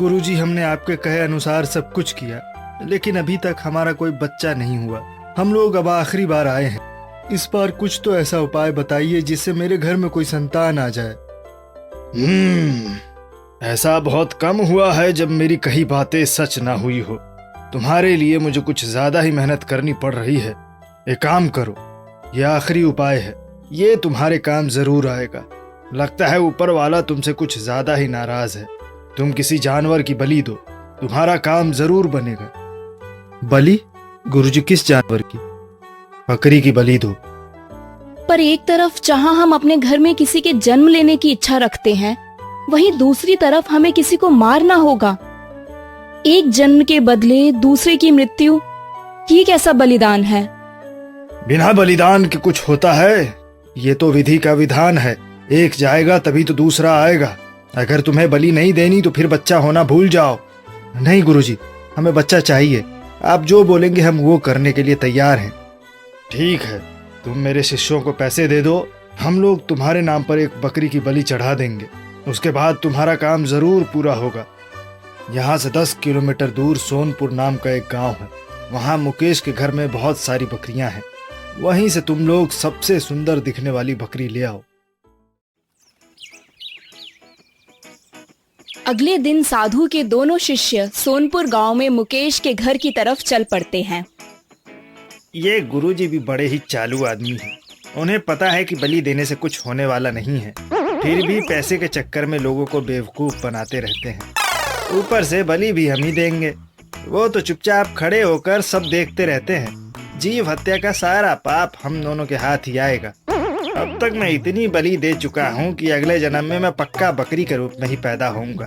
गुरुजी, हमने आपके कहे अनुसार सब कुछ किया, लेकिन अभी तक हमारा कोई बच्चा नहीं हुआ। हम लोग अब आखिरी बार आए हैं। इस बार कुछ तो ऐसा उपाय बताइए जिससे मेरे घर में कोई संतान आ जाए। ऐसा बहुत कम हुआ है जब मेरी कही बातें सच ना हुई हो। तुम्हारे लिए मुझे कुछ ज्यादा ही मेहनत करनी पड़ रही है। एक काम करो, यह आखिरी उपाय है, ये तुम्हारे काम जरूर आएगा। लगता है ऊपर वाला तुमसे कुछ ज्यादा ही नाराज है। तुम किसी जानवर की बलि दो, तुम्हारा काम जरूर बनेगा। बलि? गुरुजी, किस जानवर की? बकरी की बलि दो। पर एक तरफ जहाँ हम अपने घर में किसी के जन्म लेने की इच्छा रखते हैं, वहीं दूसरी तरफ हमें किसी को मारना होगा। एक जन्म के बदले दूसरे की मृत्यु, ये कैसा बलिदान है? बिना बलिदान के कुछ होता है? ये तो विधि का विधान है। एक जाएगा तभी तो दूसरा आएगा। अगर तुम्हें बलि नहीं देनी तो फिर बच्चा होना भूल जाओ। नहीं गुरुजी, हमें बच्चा चाहिए। आप जो बोलेंगे हम वो करने के लिए तैयार हैं। ठीक है, तुम मेरे शिष्यों को पैसे दे दो, हम लोग तुम्हारे नाम पर एक बकरी की बलि चढ़ा देंगे। उसके बाद तुम्हारा काम जरूर पूरा होगा। यहाँ से 10 किलोमीटर दूर सोनपुर नाम का एक गांव है। वहाँ मुकेश के घर में बहुत सारी बकरियां हैं। वहीं से तुम लोग सबसे सुंदर दिखने वाली बकरी ले आओ। अगले दिन साधु के दोनों शिष्य सोनपुर गांव में मुकेश के घर की तरफ चल पड़ते हैं। ये गुरुजी भी बड़े ही चालू आदमी हैं। उन्हें पता है कि बलि देने से कुछ होने वाला नहीं है, फिर भी पैसे के चक्कर में लोगों को बेवकूफ बनाते रहते हैं। ऊपर से बलि भी हम ही देंगे। वो तो चुपचाप खड़े होकर सब देखते रहते हैं। जीव हत्या का सारा पाप हम दोनों के हाथ ही आएगा। अब तक मैं इतनी बलि दे चुका हूँ कि अगले जन्म में मैं पक्का बकरी के रूप में ही पैदा होऊंगा।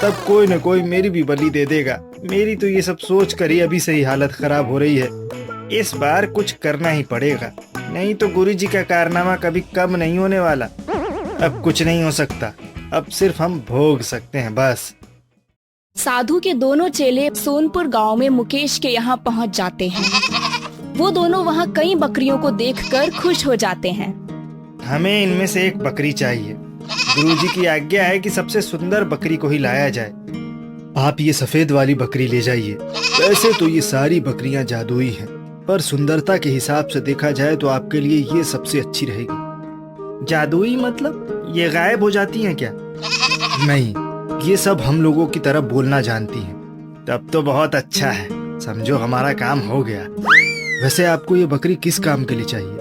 तब कोई न कोई मेरी भी बलि दे देगा। मेरी तो ये सब सोच कर ही अभी से ही हालत खराब हो रही है। इस बार कुछ करना ही पड़ेगा, नहीं तो गुरुजी का कारनामा कभी कम नहीं होने वाला। अब कुछ नहीं हो सकता, अब सिर्फ हम भोग सकते हैं बस। साधु के दोनों चेले सोनपुर गांव में मुकेश के यहाँ पहुँच जाते हैं। वो दोनों वहाँ कई बकरियों को देखकर खुश हो जाते हैं। हमें इनमें से एक बकरी चाहिए। गुरुजी की आज्ञा है कि सबसे सुंदर बकरी को ही लाया जाए। आप ये सफेद वाली बकरी ले जाइए। वैसे तो ये सारी बकरियां जादुई हैं, पर सुंदरता के हिसाब से देखा जाए तो आपके लिए ये सबसे अच्छी रहेगी। जादुई मतलब ये गायब हो जाती हैं क्या? नहीं, ये सब हम लोगों की तरह बोलना जानती हैं। तब तो बहुत अच्छा है, समझो हमारा काम हो गया। वैसे आपको ये बकरी किस काम के लिए चाहिए?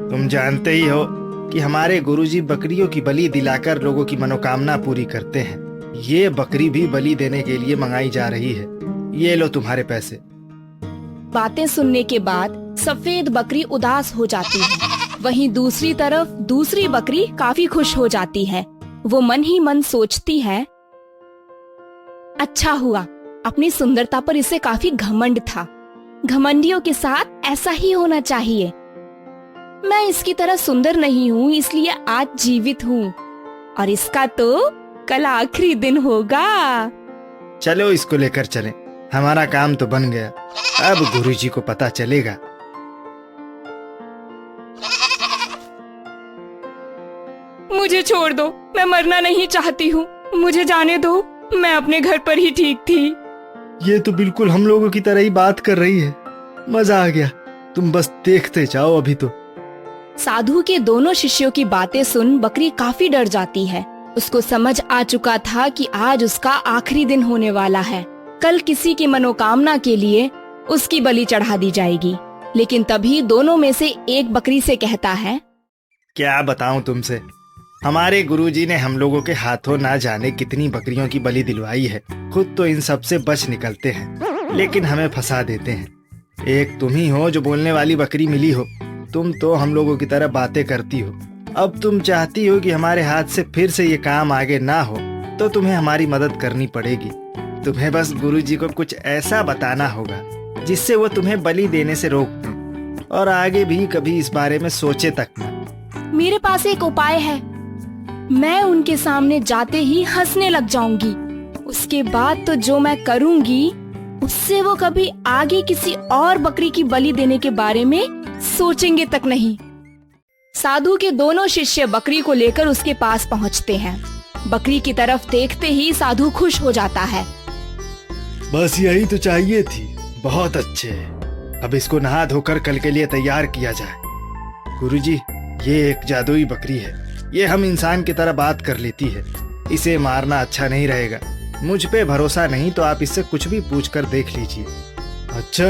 तुम जानते ही हो कि हमारे गुरुजी बकरियों की बलि दिलाकर लोगों की मनोकामना पूरी करते हैं। ये बकरी भी बलि देने के लिए मंगाई जा रही है। ये लो तुम्हारे पैसे। बातें सुनने के बाद सफेद बकरी उदास हो जाती है। वहीं दूसरी तरफ दूसरी बकरी काफी खुश हो जाती है। वो मन ही मन सोचती है, अच्छा हुआ, अपनी सुंदरता पर इसे काफी घमंड था। घमंडियों के साथ ऐसा ही होना चाहिए। मैं इसकी तरह सुंदर नहीं हूँ, इसलिए आज जीवित हूँ और इसका तो कल आखिरी दिन होगा। चलो इसको लेकर चलें, हमारा काम तो बन गया। अब गुरुजी को पता चलेगा। मुझे छोड़ दो, मैं मरना नहीं चाहती हूँ। मुझे जाने दो, मैं अपने घर पर ही ठीक थी। ये तो बिल्कुल हम लोगों की तरह ही बात कर रही है। मजा आ गया, तुम बस देखते जाओ अभी तो। साधु के दोनों शिष्यों की बातें सुन बकरी काफी डर जाती है। उसको समझ आ चुका था कि आज उसका आखिरी दिन होने वाला है। कल किसी की मनोकामना के लिए उसकी बलि चढ़ा दी जाएगी। लेकिन तभी दोनों में से एक बकरी से कहता है, क्या बताऊं तुमसे, हमारे गुरुजी ने हम लोगों के हाथों ना जाने कितनी बकरियों की बलि दिलवाई है। खुद तो इन सब से बच निकलते हैं, लेकिन हमें फंसा देते हैं। एक तुम ही हो जो बोलने वाली बकरी मिली हो। तुम तो हम लोगों की तरह बातें करती हो। अब तुम चाहती हो कि हमारे हाथ से फिर से ये काम आगे ना हो, तो तुम्हें हमारी मदद करनी पड़ेगी। तुम्हें बस गुरुजी को कुछ ऐसा बताना होगा जिससे वो तुम्हें बलि देने से रोक दें और आगे भी कभी इस बारे में सोचे तक न। मेरे पास एक उपाय है। मैं उनके सामने जाते ही हंसने लग जाऊंगी। उसके बाद तो जो मैं करूंगी उससे वो कभी आगे किसी और बकरी की बलि देने के बारे में सोचेंगे तक नहीं। साधु के दोनों शिष्य बकरी को लेकर उसके पास पहुंचते हैं। बकरी की तरफ देखते ही साधु खुश हो जाता है। बस यही तो चाहिए थी। बहुत अच्छे। अब इसको नहा धोकर कल के लिए तैयार किया जाए। गुरुजी, ये एक जादुई बकरी है। ये हम इंसान की तरह बात कर लेती है। इसे मारना अच्छा नहीं रहेगा। मुझ पे भरोसा नहीं तो आप इससे कुछ भी पूछ कर देख लीजिए। अच्छा,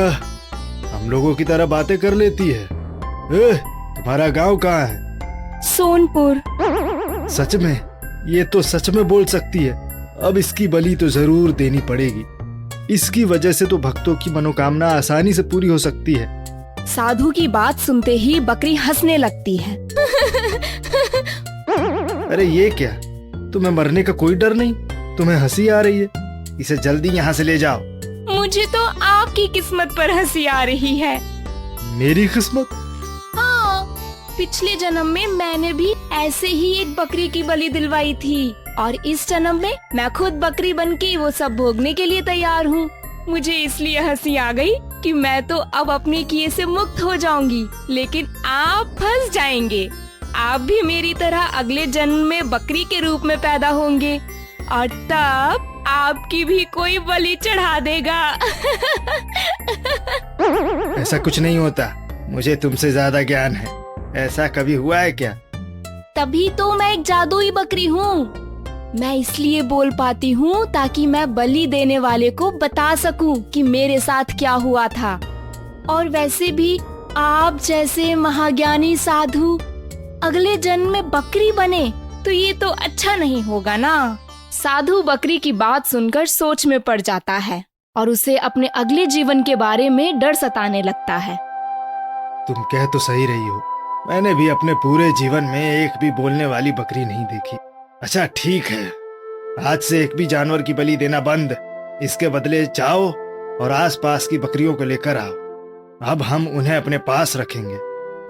हम लोगों की तरह बातें कर लेती है। तुम्हारा गांव कहाँ है? सोनपुर। सच में? ये तो सच में बोल सकती है। अब इसकी बलि तो जरूर देनी पड़ेगी। इसकी वजह से तो भक्तों की मनोकामना आसानी से पूरी हो सकती है। साधु की बात सुनते ही बकरी हंसने लगती है। अरे ये क्या? तुम्हें मरने का कोई डर नहीं? तुम्हें हंसी आ रही है? इसे जल्दी यहाँ से ले जाओ। मुझे तो आपकी किस्मत पर हंसी आ रही है। मेरी किस्मत? हाँ, पिछले जन्म में मैंने भी ऐसे ही एक बकरी की बलि दिलवाई थी और इस जन्म में मैं खुद बकरी बनके वो सब भोगने के लिए तैयार हूँ। मुझे इसलिए हंसी आ गई कि मैं तो अब अपने किए से मुक्त हो जाऊंगी, लेकिन आप फंस जाएंगे। आप भी मेरी तरह अगले जन्म में बकरी के रूप में पैदा होंगे और तब आपकी भी कोई बलि चढ़ा देगा। ऐसा कुछ नहीं होता। मुझे तुमसे ज्यादा ज्ञान है। ऐसा कभी हुआ है क्या? तभी तो मैं एक जादुई बकरी हूँ। मैं इसलिए बोल पाती हूँ ताकि मैं बलि देने वाले को बता सकूं कि मेरे साथ क्या हुआ था। और वैसे भी आप जैसे महाज्ञानी साधु अगले जन्म में बकरी बने तो ये तो अच्छा नहीं होगा ना। साधु बकरी की बात सुनकर सोच में पड़ जाता है और उसे अपने अगले जीवन के बारे में डर सताने लगता है। तुम कह तो सही रही हो। मैंने भी अपने पूरे जीवन में एक भी बोलने वाली बकरी नहीं देखी। अच्छा ठीक है, आज से एक भी जानवर की बलि देना बंद। इसके बदले जाओ और आसपास की बकरियों को लेकर आओ। अब हम उन्हें अपने पास रखेंगे।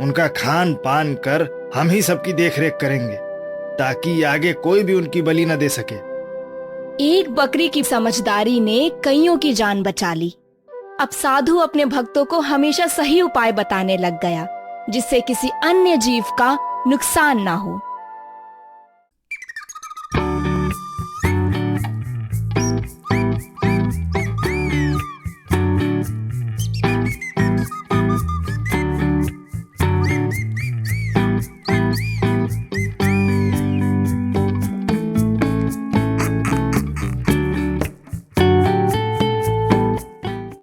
उनका खान पान कर हम ही सबकी देखरेख करेंगे ताकि आगे कोई भी उनकी बलि न दे सके। एक बकरी की समझदारी ने कईयों की जान बचा ली। अब साधु अपने भक्तों को हमेशा सही उपाय बताने लग गया जिससे किसी अन्य जीव का नुकसान ना हो।